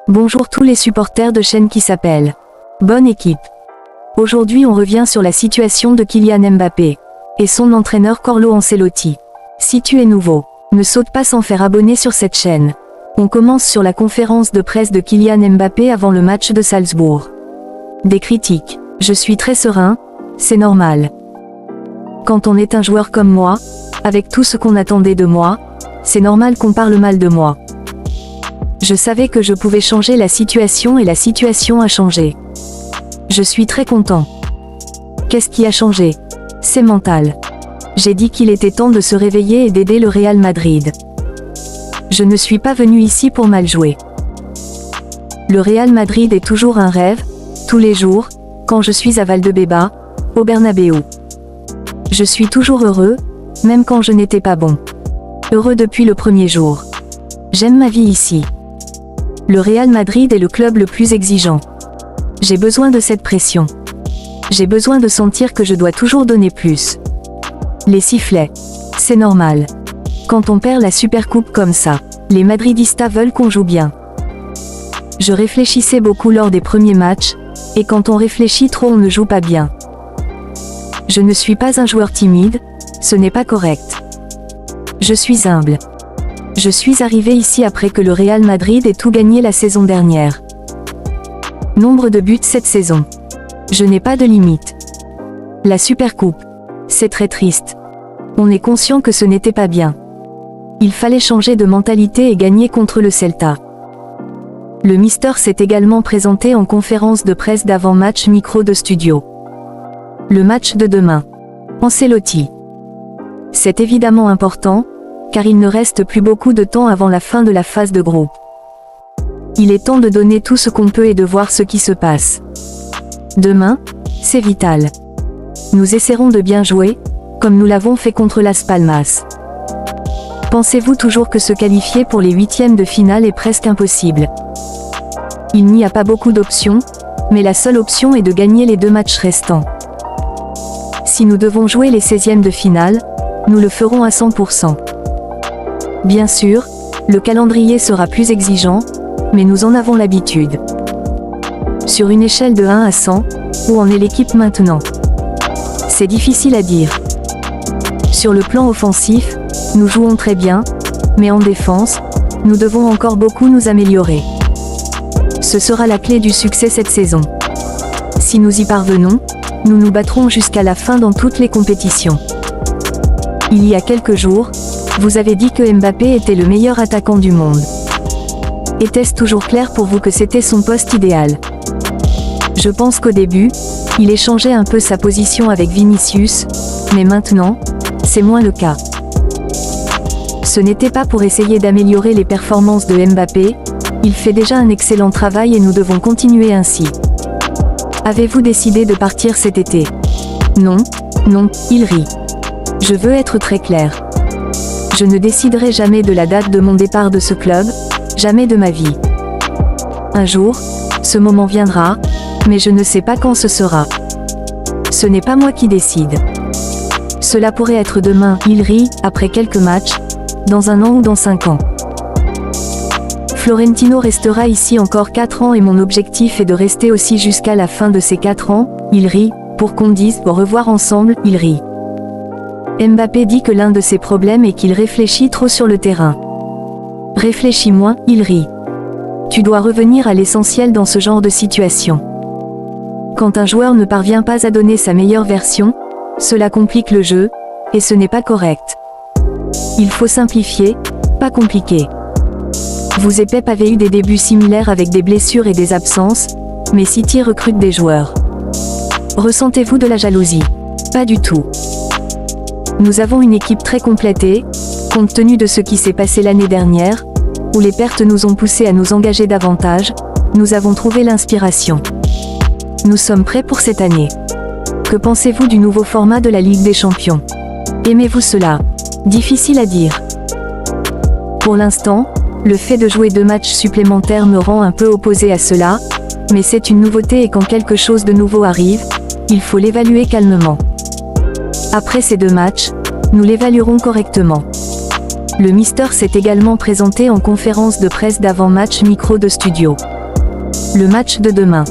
Bonjour tous les supporters de chaîne qui s'appellent Bonne Équipe. Aujourd'hui on revient sur la situation de Kylian Mbappé et son entraîneur Carlo Ancelotti. Si tu es nouveau, ne saute pas sans faire abonner sur cette chaîne. On commence sur la conférence de presse de Kylian Mbappé avant le match de Salzbourg. Des critiques. Je suis très serein, c'est normal. Quand on est un joueur comme moi, avec tout ce qu'on attendait de moi, c'est normal qu'on parle mal de moi. Je savais que je pouvais changer la situation et la situation a changé. Je suis très content. Qu'est-ce qui a changé? C'est mental. J'ai dit qu'il était temps de se réveiller et d'aider le Real Madrid. Je ne suis pas venu ici pour mal jouer. Le Real Madrid est toujours un rêve, tous les jours, quand je suis à Valdebeba, au Bernabéu. Je suis toujours heureux, même quand je n'étais pas bon. Heureux depuis le premier jour. J'aime ma vie ici. Le Real Madrid est le club le plus exigeant. J'ai besoin de cette pression. J'ai besoin de sentir que je dois toujours donner plus. Les sifflets. C'est normal. Quand on perd la Supercoupe comme ça, les Madridistas veulent qu'on joue bien. Je réfléchissais beaucoup lors des premiers matchs, et quand on réfléchit trop on ne joue pas bien. Je ne suis pas un joueur timide, ce n'est pas correct. Je suis humble. Je suis arrivé ici après que le Real Madrid ait tout gagné la saison dernière. Nombre de buts cette saison. Je n'ai pas de limite. La Supercoupe. C'est très triste. On est conscient que ce n'était pas bien. Il fallait changer de mentalité et gagner contre le Celta. Le Mister s'est également présenté en conférence de presse d'avant-match micro de studio. Le match de demain. Ancelotti. C'est évidemment important, car il ne reste plus beaucoup de temps avant la fin de la phase de groupe. Il est temps de donner tout ce qu'on peut et de voir ce qui se passe. Demain, c'est vital. Nous essaierons de bien jouer, comme nous l'avons fait contre Las Palmas. Pensez-vous toujours que se qualifier pour les huitièmes de finale est presque impossible? Il n'y a pas beaucoup d'options, mais la seule option est de gagner les 2 matchs restants. Si nous devons jouer les 16e de finale, nous le ferons à 100%. Bien sûr, le calendrier sera plus exigeant, mais nous en avons l'habitude. Sur une échelle de 1 à 100, où en est l'équipe maintenant? C'est difficile à dire. Sur le plan offensif, nous jouons très bien, mais en défense, nous devons encore beaucoup nous améliorer. Ce sera la clé du succès cette saison. Si nous y parvenons, nous nous battrons jusqu'à la fin dans toutes les compétitions. Il y a quelques jours, vous avez dit que Mbappé était le meilleur attaquant du monde. Était-ce toujours clair pour vous que c'était son poste idéal? Je pense qu'au début, il échangeait un peu sa position avec Vinicius, mais maintenant, c'est moins le cas. Ce n'était pas pour essayer d'améliorer les performances de Mbappé, il fait déjà un excellent travail et nous devons continuer ainsi. Avez-vous décidé de partir cet été? Non, il rit. Je veux être très clair. Je ne déciderai jamais de la date de mon départ de ce club, jamais de ma vie. Un jour, ce moment viendra, mais je ne sais pas quand ce sera. Ce n'est pas moi qui décide. Cela pourrait être demain, il rit, après quelques matchs, dans 1 an ou dans 5 ans. Florentino restera ici encore 4 ans et mon objectif est de rester aussi jusqu'à la fin de ces 4 ans, il rit, pour qu'on dise au revoir ensemble, il rit. Mbappé dit que l'un de ses problèmes est qu'il réfléchit trop sur le terrain. Réfléchis moins, il rit. Tu dois revenir à l'essentiel dans ce genre de situation. Quand un joueur ne parvient pas à donner sa meilleure version, cela complique le jeu, et ce n'est pas correct. Il faut simplifier, pas compliquer. Vous et Pep avez eu des débuts similaires avec des blessures et des absences, mais City recrute des joueurs. Ressentez-vous de la jalousie? Pas du tout. Nous avons une équipe très complétée, compte tenu de ce qui s'est passé l'année dernière, où les pertes nous ont poussés à nous engager davantage, nous avons trouvé l'inspiration. Nous sommes prêts pour cette année. Que pensez-vous du nouveau format de la Ligue des Champions? Aimez-vous cela? Difficile à dire. Pour l'instant, le fait de jouer 2 matchs supplémentaires me rend un peu opposé à cela, mais c'est une nouveauté et quand quelque chose de nouveau arrive, il faut l'évaluer calmement. Après ces 2 matchs, nous l'évaluerons correctement. Le Mister s'est également présenté en conférence de presse d'avant-match micro de studio. Le match de demain.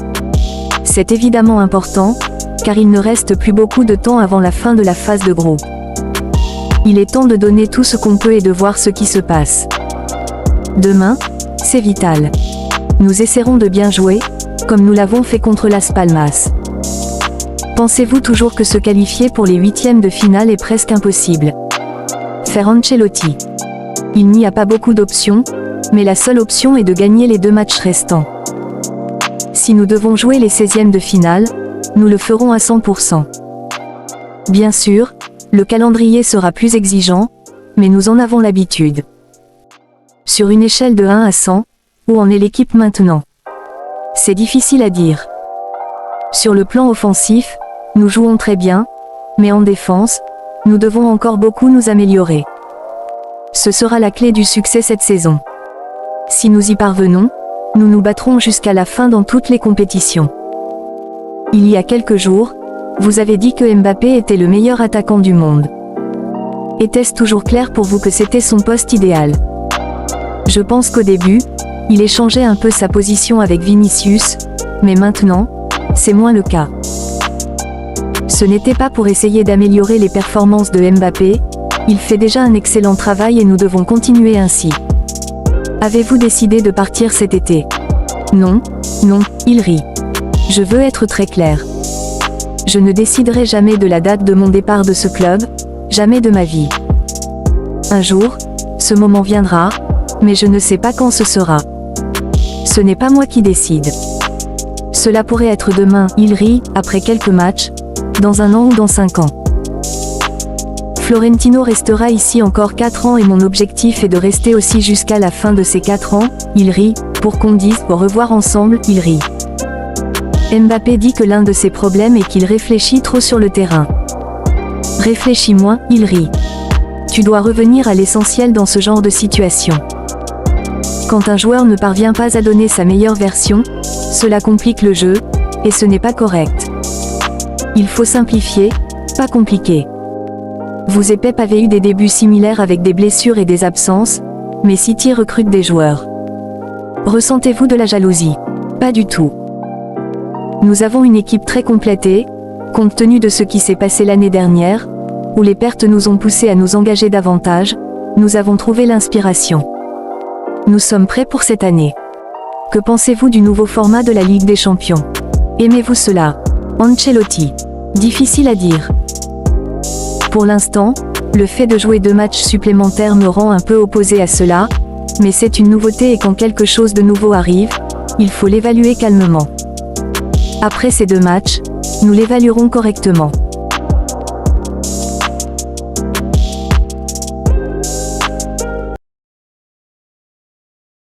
C'est évidemment important, car il ne reste plus beaucoup de temps avant la fin de la phase de groupe. Il est temps de donner tout ce qu'on peut et de voir ce qui se passe. Demain, c'est vital. Nous essaierons de bien jouer, comme nous l'avons fait contre Las Palmas. Pensez-vous toujours que se qualifier pour les huitièmes de finale est presque impossible? Faire Ancelotti. Il n'y a pas beaucoup d'options, mais la seule option est de gagner les 2 matchs restants. Si nous devons jouer les 16e de finale, nous le ferons à 100%. Bien sûr, le calendrier sera plus exigeant, mais nous en avons l'habitude. Sur une échelle de 1 à 100, où en est l'équipe maintenant? C'est difficile à dire. Sur le plan offensif, nous jouons très bien, mais en défense, nous devons encore beaucoup nous améliorer. Ce sera la clé du succès cette saison. Si nous y parvenons, nous nous battrons jusqu'à la fin dans toutes les compétitions. Il y a quelques jours, vous avez dit que Mbappé était le meilleur attaquant du monde. Était-ce toujours clair pour vous que c'était son poste idéal? Je pense qu'au début, il échangeait un peu sa position avec Vinicius, mais maintenant, c'est moins le cas. Ce n'était pas pour essayer d'améliorer les performances de Mbappé, il fait déjà un excellent travail et nous devons continuer ainsi. Avez-vous décidé de partir cet été? Non, non, il rit. Je veux être très clair. Je ne déciderai jamais de la date de mon départ de ce club, jamais de ma vie. Un jour, ce moment viendra, mais je ne sais pas quand ce sera. Ce n'est pas moi qui décide. Cela pourrait être demain, il rit, après quelques matchs, dans 1 an ou dans 5 ans. Florentino restera ici encore 4 ans et mon objectif est de rester aussi jusqu'à la fin de ces 4 ans, il rit, pour qu'on dise au revoir ensemble, il rit. Mbappé dit que l'un de ses problèmes est qu'il réfléchit trop sur le terrain. Réfléchis moins, il rit. Tu dois revenir à l'essentiel dans ce genre de situation. Quand un joueur ne parvient pas à donner sa meilleure version, cela complique le jeu, et ce n'est pas correct. Il faut simplifier, pas compliquer. Vous et Pep avez eu des débuts similaires avec des blessures et des absences, mais City recrute des joueurs. Ressentez-vous de la jalousie? Pas du tout. Nous avons une équipe très complétée, compte tenu de ce qui s'est passé l'année dernière, où les pertes nous ont poussés à nous engager davantage, nous avons trouvé l'inspiration. Nous sommes prêts pour cette année. Que pensez-vous du nouveau format de la Ligue des Champions? Aimez-vous cela? Ancelotti. Difficile à dire. Pour l'instant, le fait de jouer 2 matchs supplémentaires me rend un peu opposé à cela, mais c'est une nouveauté et quand quelque chose de nouveau arrive, il faut l'évaluer calmement. Après ces 2 matchs, nous l'évaluerons correctement.